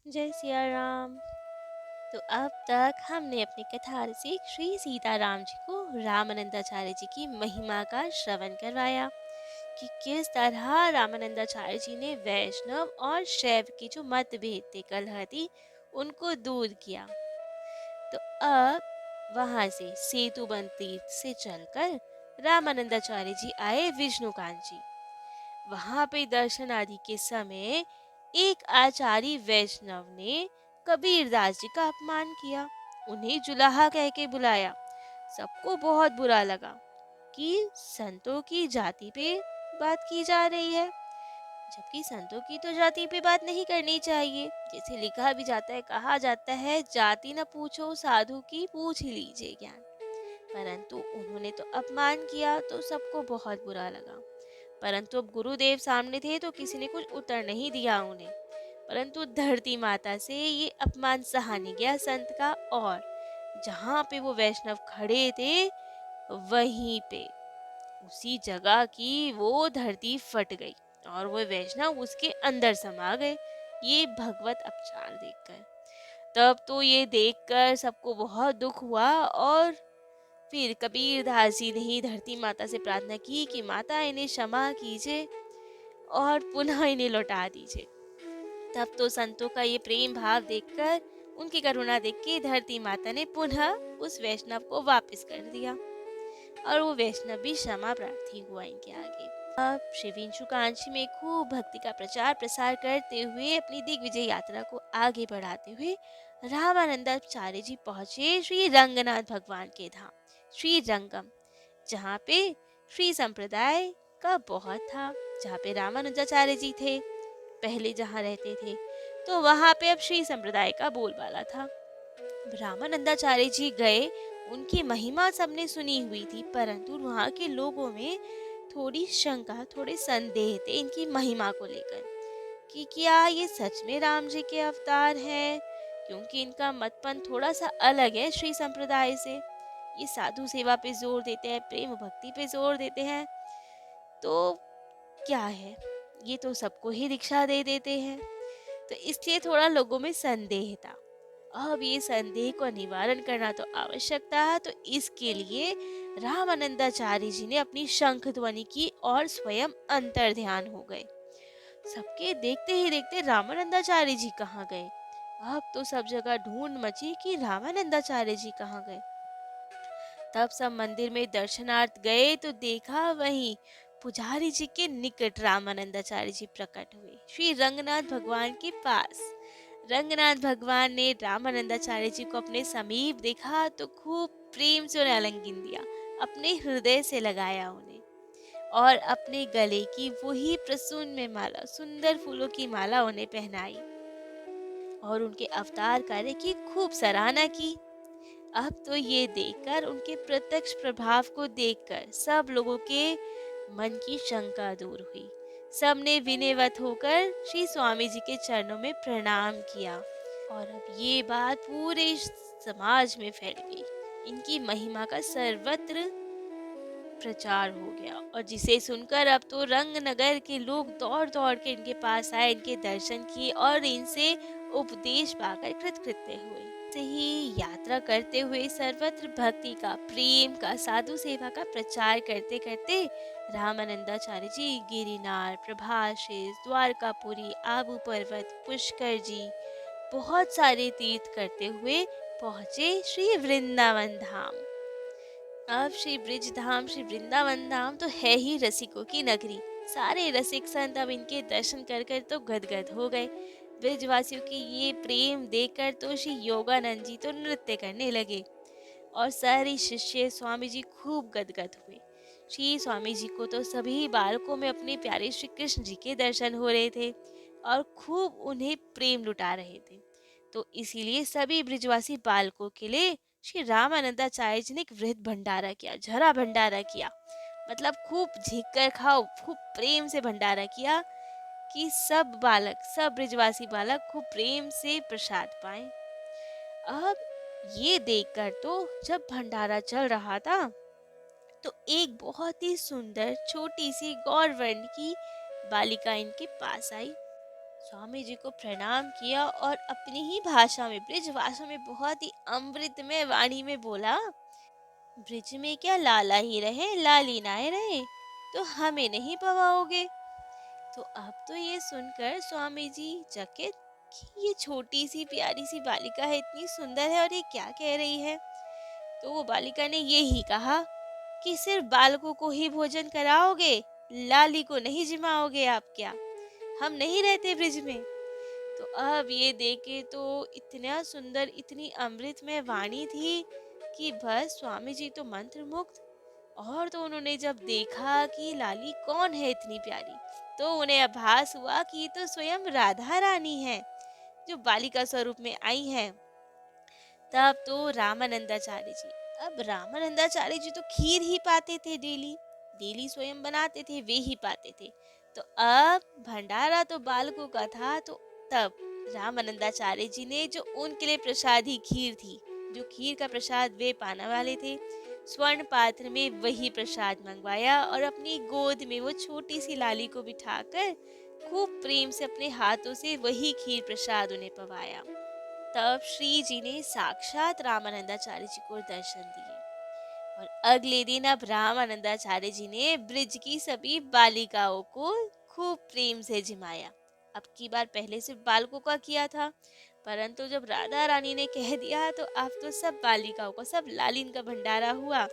जय सिया राम। तो अब तक हमने अपनी कथा रसिक श्री सीताराम जी को रामानंदाचार्य जी की महिमा का श्रवण करवाया कि किस तरह रामानंदाचार्य जी ने वैष्णव और शैव की जो मतभेद थे, कलह थी, उनको दूर किया। तो अब वहां से सेतुबंद तीर्थ से चलकर रामानंदाचार्य जी आए विष्णुकांत जी। वहां पे दर्शन आदि के समय एक आचारी वैष्णव ने कबीरदास जी का अपमान किया, उन्हें जुलाहा कह के बुलाया। सबको बहुत बुरा लगा कि संतों की जाति पे बात की जा रही है, जबकि संतों की तो जाति पे बात नहीं करनी चाहिए। जैसे लिखा भी जाता है, कहा जाता है, जाति न पूछो साधु की पूछ ही लीजिए ज्ञान। परंतु उन्होंने तो अपमान किया तो सबको बहुत बुरा लगा। परंतु अब गुरुदेव सामने थे तो किसी ने कुछ उत्तर नहीं दिया उन्हें। परंतु धरती माता से ये अपमान सहा नहीं गया संत का, और जहाँ पे वो वैष्णव खड़े थे वहीं पे उसी जगह की वो धरती फट गई और वो वैष्णव उसके अंदर समा गए, ये भगवत अपचार देखकर। तब तो ये देखकर सबको बहुत दुख हुआ, और फिर कबीरदास जी ने ही धरती माता से प्रार्थना की कि माता इन्हें क्षमा कीजिए और पुनः इन्हें लौटा दीजिए। तब तो संतों का ये प्रेम भाव देखकर, उनकी करुणा देख के धरती माता ने पुनः उस वैष्णव को वापस कर दिया, और वो वैष्णव भी क्षमा प्रार्थी हुआ इनके आगे। अब श्री विंशुकांशी में खूब भक्ति का प्रचार प्रसार करते हुए अपनी दिग्विजय यात्रा को आगे बढ़ाते हुए रामानंदाचार्य जी पहुंचे श्री रंगनाथ भगवान के धाम श्री रंगम, जहाँ पे श्री संप्रदाय का बहुत था, जहाँ पे रामानुजाचार्य जी थे पहले जहाँ रहते थे, तो वहाँ पे अब श्री संप्रदाय का बोलबाला था। रामानंदाचार्य जी गए, उनकी महिमा सबने सुनी हुई थी, परंतु वहाँ के लोगों में थोड़ी शंका, थोड़े संदेह थे इनकी महिमा को लेकर कि क्या ये सच में राम जी के अवतार हैं, क्योंकि इनका मतपन थोड़ा सा अलग है श्री संप्रदाय से। ये साधु सेवा पे जोर देते हैं, प्रेम भक्ति पे जोर देते हैं, तो क्या है, ये तो सबको ही दीक्षा दे देते हैं। तो इसलिए थोड़ा लोगों में संदेह था। अब ये संदेह को निवारण करना तो आवश्यक था, तो इसके लिए रामानंदाचार्य जी ने अपनी शंख ध्वनि की और स्वयं अंतर ध्यान हो गए। सबके देखते ही देखते रामानंदाचार्य जी कहाँ गए। अब तो सब जगह ढूंढ मची कि रामानंदाचार्य जी कहाँ गए। तब सब मंदिर में दर्शनार्थ गए तो देखा वहीं पुजारी जी के निकट रामानंदाचार्य जी प्रकट हुए श्री रंगनाथ भगवान के पास। रंगनाथ भगवान ने रामानंदाचार्य जी को अपने समीप देखा तो खूब प्रेम से उन्हें आलिंगन दिया, अपने हृदय से लगाया उन्हें, और अपने गले की वही प्रसून में माला, सुंदर फूलों की माला उन्हें पहनाई, और उनके अवतार कार्य की खूब सराहना की। अब तो ये देखकर, उनके प्रत्यक्ष प्रभाव को देखकर सब लोगों के मन की शंका दूर हुई। सबने विनयवत होकर श्री स्वामी जी के चरणों में प्रणाम किया, और अब ये बात पूरे समाज में फैल गई। इनकी महिमा का सर्वत्र प्रचार हो गया, और जिसे सुनकर अब तो रंग नगर के लोग दौड़ दौड़ के इनके पास आए, इनके दर्शन किए और इनसे उपदेश पाकर कृतकृत्य हुए। से ही यात्रा करते हुए सर्वत्र भक्ति का, प्रेम का, साधु सेवा का प्रचार करते करते रामानंदाचार्य जी गिरिनार, प्रभाषेस, द्वारकापुरी, आबू पर्वत, पुष्कर जी, बहुत सारे तीर्थ करते हुए पहुंचे श्री वृंदावन धाम। अब श्री ब्रिज धाम, श्री वृंदावन धाम तो है ही रसिकों की नगरी। सारे रसिक संत अब इनके दर्शन कर कर तो गदगद हो गए। ब्रिजवासियों की ये प्रेम देखकर तो श्री योगानंद जी तो नृत्य करने लगे, और सारे शिष्य स्वामी जी खूब गदगद हुए। श्री स्वामी जी को तो सभी बालकों में अपने प्यारे श्री कृष्ण जी के दर्शन हो रहे थे, और खूब उन्हें प्रेम लुटा रहे थे। तो इसीलिए सभी ब्रिजवासी बालकों के लिए श्री रामानंदाचार्य जी ने एक वृहद भंडारा किया, झरा भंडारा किया। मतलब खूब झिक कर खाओ, खूब प्रेम से भंडारा किया कि सब बालक, सब ब्रिजवासी बालक खूब प्रेम से प्रसाद पाए। अब ये देखकर तो जब भंडारा चल रहा था, तो एक बहुत ही सुंदर छोटी सी गौर वर्ण की बालिका इनके पास आई। स्वामी जी को प्रणाम किया और अपनी ही भाषा में, ब्रिज भाषा में, बहुत ही अमृतमय वाणी में बोला, ब्रिज में क्या लाला ही रहे, लाली नाए रहे, तो हमें नहीं पवाओगे। तो अब तो ये सुनकर स्वामी जी चकित कि ये छोटी सी प्यारी सी बालिका है, इतनी सुंदर है और ये क्या कह रही है। तो वो बालिका ने ये ही कहा कि सिर्फ बालकों को ही भोजन कराओगे, लाली को नहीं जिमाओगे आप क्या? हम नहीं रहते ब्रिज में। तो अब ये देखे तो इतना सुंदर, इतनी अमृतमय वाणी थी कि बस स्वामी जी तो मंत्रमुग्ध। और तो उन्होंने जब देखा कि लाली कौन है इतनी प्यारी, तो उन्हें आभास हुआ कि ये तो स्वयं राधा रानी है, जो बालिका स्वरूप में आई है। तब तो रामानंदाचार्य जी, अब रामानंदाचार्य जी तो खीर ही पाते थे डेली, डेली स्वयं बनाते थे, वे ही पाते थे। तो अब भंडारा तो बालकों का था, तो तब रामानंदाचार्य जी ने जो उनके लिए प्रसादी खीर थी, जो खीर का प्रसाद वे पाने वाले थे, स्वर्ण पात्र में वही प्रसाद मंगवाया और अपनी गोद में वो छोटी सी लाली को बिठाकर खूब प्रेम से अपने हाथों से वही खीर प्रसाद उन्हें पवाया। तब श्री जी ने साक्षात रामानंदाचार्य जी को दर्शन दिए और अगले दिन अब रामानंदाचार्य जी ने ब्रिज की सभी बालिकाओं को खूब प्रेम से जिमाया। अब की बार पहले सिर्फ बालकों का किया था, परंतु जब राधा रानी ने कह दिया तो अब तो सब बालिकाओं का, सब लालिन का भंडारा हुआ।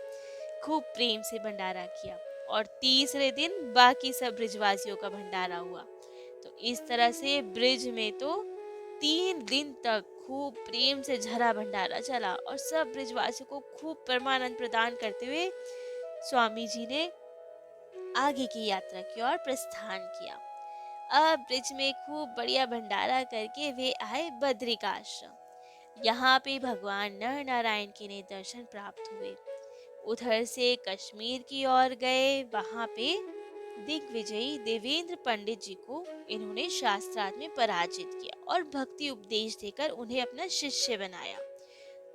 खूब प्रेम से भंडारा किया और तीसरे दिन बाकी सब ब्रिजवासियों का भंडारा हुआ। तो इस तरह से ब्रिज में तो 3 दिन तक खूब प्रेम से झरा भंडारा चला और सब ब्रिजवासियों को खूब परमानंद प्रदान करते हुए स्वामी जी ने आगे की यात्रा की ओर प्रस्थान किया। अब ब्रिज में खूब बढ़िया भंडारा करके वे आए बद्रिकाश्रम। यहाँ पे भगवान नर नारायण के ने दर्शन प्राप्त हुए। उधर से कश्मीर की ओर गए, वहां पे दिग्विजयी देवेंद्र पंडित जी को इन्होंने शास्त्रार्थ में पराजित किया और भक्ति उपदेश देकर उन्हें अपना शिष्य बनाया।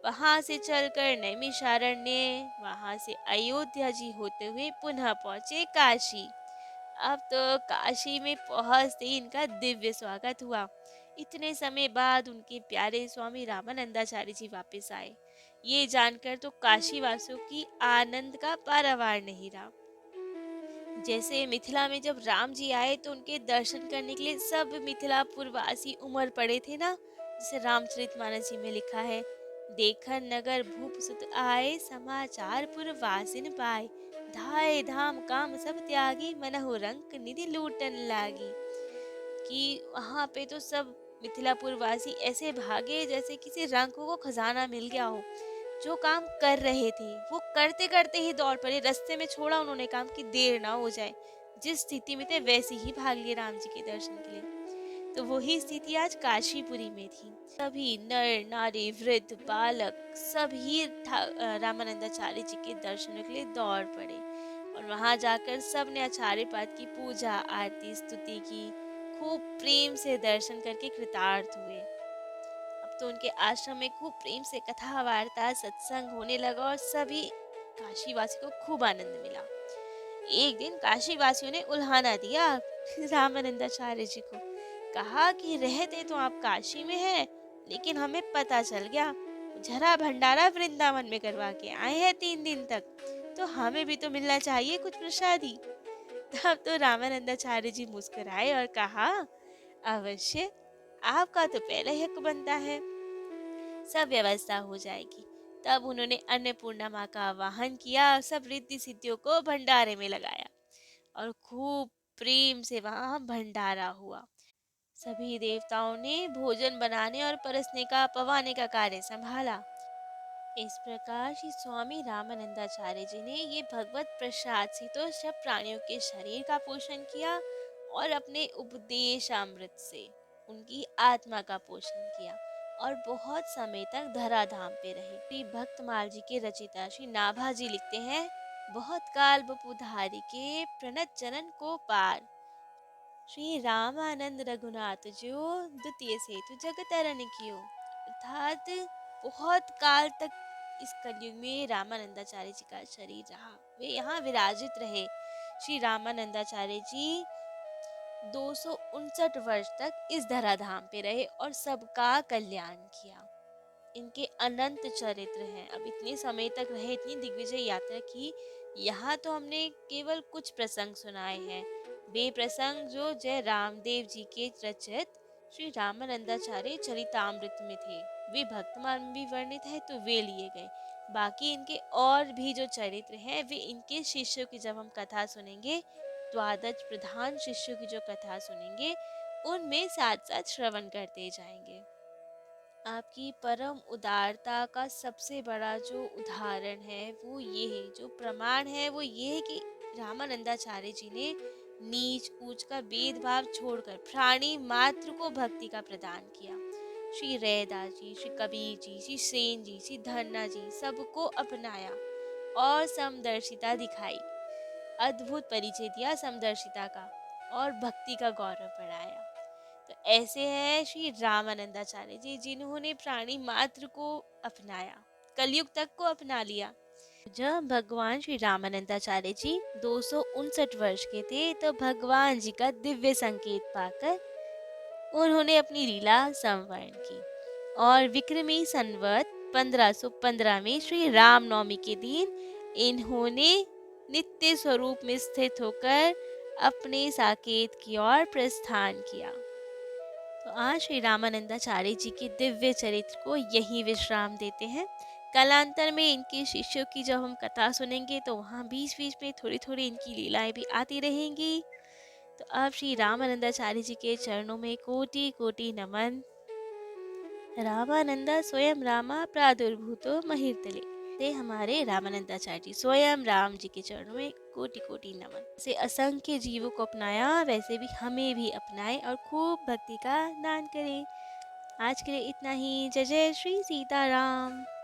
वहां से चलकर नैमिषारण्य, वहां से अयोध्या जी होते हुए पुनः पहुंचे काशी। अब तो काशी में पहुंचते ही इनका दिव्य स्वागत हुआ। इतने समय बाद उनके प्यारे स्वामी रामानंदाचार्य जी वापस आए, ये जानकर तो काशी वासियों की आनंद का पारावार नहीं रहा। जैसे मिथिला में जब राम जी आए तो उनके दर्शन करने के लिए सब मिथिलापुर वासी उमड़ पड़े थे ना, जैसे रामचरितमानस जी में लिखा है, देखन नगर भूप सुत आए, समाचार पुर वासिन पाए, धाए धाम काम सब त्यागी, मनहु रंक निधि लूटन लागी। कि वहाँ पे तो सब मिथिलापुर वासी ऐसे भागे जैसे किसी रंक को खजाना मिल गया हो। जो काम कर रहे थे वो करते करते ही दौड़ पड़े, रास्ते में छोड़ा उन्होंने काम की देर ना हो जाए। जिस स्थिति में थे वैसे ही भाग लिए राम जी के दर्शन के लिए। तो वही स्थिति आज काशीपुरी में थी। सभी नर नारी वृद्ध बालक सभी रामानंदाचार्य जी के दर्शनों के लिए दौड़ पड़े और वहां जाकर सब ने आचार्य पाद की पूजा आरती स्तुति की, खूब प्रेम से दर्शन करके कृतार्थ हुए। अब तो उनके आश्रम में खूब प्रेम से कथा वार्ता सत्संग होने लगा और सभी काशी वासी को खूब आनंद मिला। एक दिन काशी वासियों ने उल्हाना दिया रामानंदाचार्य जी को। कहा कि रहते तो आप काशी में हैं, लेकिन हमें पता चल गया झरा भंडारा वृंदावन में करवा के आए हैं 3 दिन तक, तो हमें भी तो मिलना चाहिए कुछ प्रसादी। तब तो रामानंदाचार्य जी मुस्कुराए और कहा, अवश्य, आपका तो पहले हक बनता है, सब व्यवस्था हो जाएगी। तब उन्होंने अन्नपूर्णा माँ का आवाहन किया, सब रिद्धि सिद्धियों को भंडारे में लगाया और खूब प्रेम से वहां भंडारा हुआ। सभी देवताओं ने भोजन बनाने और परसने का पवाने का कार्य संभाला। इस प्रकार श्री स्वामी रामानंदाचार्य जी ने ये भगवत प्रसाद से तो सब प्राणियों के शरीर का पोषण किया और अपने उपदेश अमृत से उनकी आत्मा का पोषण किया और बहुत समय तक धराधाम पे रहे। श्री भक्तमाल जी के रचिता श्री नाभा जी लिखते हैं, बहुत काल बपुधारी के प्रणत जनन को पार, श्री रामानंद रघुनाथ जो द्वितीय सेतु जगत तरन कियो। अर्थात बहुत काल तक इस कलयुग में रामानंदाचार्य जी का शरीर रहा, वे यहाँ विराजित रहे। श्री रामानंदाचार्य जी 259 वर्ष तक इस धराधाम पे रहे और सबका कल्याण किया। इनके अनंत चरित्र हैं। अब इतने समय तक रहे, इतनी दिग्विजय यात्रा की, यहाँ तो हमने केवल कुछ प्रसंग सुनाए हैं। वे प्रसंग जो जय रामदेव जी के रचित श्री रामानंदाचार्य चरितामृत में थे, वे भक्तमाल में भी वर्णित है तो वे लिए गए। बाकी इनके और भी जो चरित्र हैं वे इनके शिष्यों की जब हम कथा सुनेंगे, द्वादश प्रधान शिष्यों की जो कथा सुनेंगे, उनमें साथ साथ श्रवण करते जाएंगे। आपकी परम उदारता का सबसे बड़ा जो उदाहरण है वो ये है, जो प्रमाण है वो ये है कि रामानंदाचार्य जी ने नीच ऊंच का भेदभाव छोड़कर प्राणी मात्र को भक्ति का प्रदान किया। श्री रैदास जी, श्री कबीर जी, श्री सेन जी, श्री धन्ना जी सबको अपनाया और समदर्शिता दिखाई, अद्भुत परिचय दिया समदर्शिता का और भक्ति का गौरव बढ़ाया। तो ऐसे हैं श्री रामानंदाचार्य जी, जिन्होंने प्राणी मात्र को अपनाया, कलयुग तक को अपना लिया। जब भगवान श्री रामानंदाचार्य जी 259 वर्ष के थे तो भगवान जी का दिव्य संकेत पाकर उन्होंने अपनी लीला संवरण की और विक्रमी संवत 1515 में श्री रामनवमी के दिन इन्होंने नित्य स्वरूप में स्थित होकर अपने साकेत की ओर प्रस्थान किया। तो आज श्री रामानंदाचार्य जी के दिव्य चरित्र को यही विश्राम देते हैं। कालांतर में इनके शिष्यों की जब हम कथा सुनेंगे तो वहाँ बीच बीच में थोड़ी थोड़ी इनकी लीलाएं भी आती रहेंगी। तो अब श्री रामानंदाचार्य जी के चरणों में कोटि कोटि नमन। रामानंदा स्वयं रामा प्रादुर्भूतो महिर्तले। से हमारे रामानंदाचार्य जी स्वयं राम जी के चरणों में कोटि कोटि नमन। से असंख्य जीवों को अपनाया, वैसे भी हमें भी अपनाए और खूब भक्ति का दान करें। आज के लिए इतना ही। जय जय श्री सीताराम।